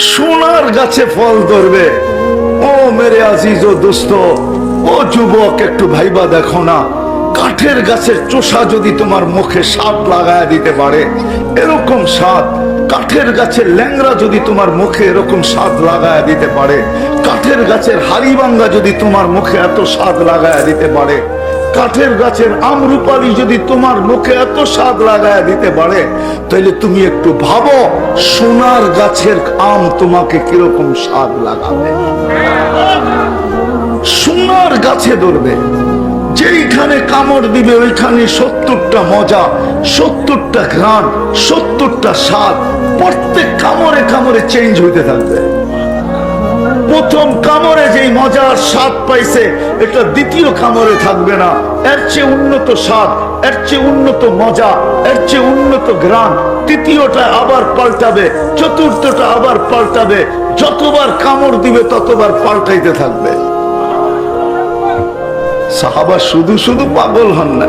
সোনার গাছে ফল ধরবে। ও মেরে আজিজ ও দোস্ত, ও যুবক, একটু ভাইবা দেখো না, কাঠের গাছের চোষা যদি তোমার মুখে স্বাদ লাগায় দিতে পারে, এরকম স্বাদ, কাঠের গাছের ল্যাংড়া যদি তোমার মুখে এরকম স্বাদ লাগায় দিতে পারে, কাঠের গাছের হাড়িভাঙ্গা যদি তোমার মুখে এত স্বাদ লাগায় দিতে পারে, কাঠের গাছের আমরুপালি যদি তোমার মুখে এত স্বাদ লাগায় দিতে পারে, তাহলে তুমি একটু ভাবো সোনার গাছের আম তোমাকে কিরকম স্বাদ লাগাবে। সোনার গাছে ধরবে, যেইখানে কামড় দিবে ওইখানে 70টা মজা, 70টা ঘ্রাণ, 70টা স্বাদ, প্রত্যেক কামড়ে কামড়ে চেঞ্জ হইতে থাকবে। প্রথম কামড়ে যেই মজার স্বাদ পাইছে, এটা দ্বিতীয় কামড়ে থাকবে না, এর চেয়ে উন্নত স্বাদ, এর চেয়ে উন্নত মজা, এর চেয়ে উন্নত ঘ্রাণ, তৃতীয়টা আবার পাল্টাবে, চতুর্থটা আবার পাল্টাবে, যতবার কামড় দিবে ততবার পাল্টাইতে থাকবে। সাহাবা শুধু শুধু পাগল হন না।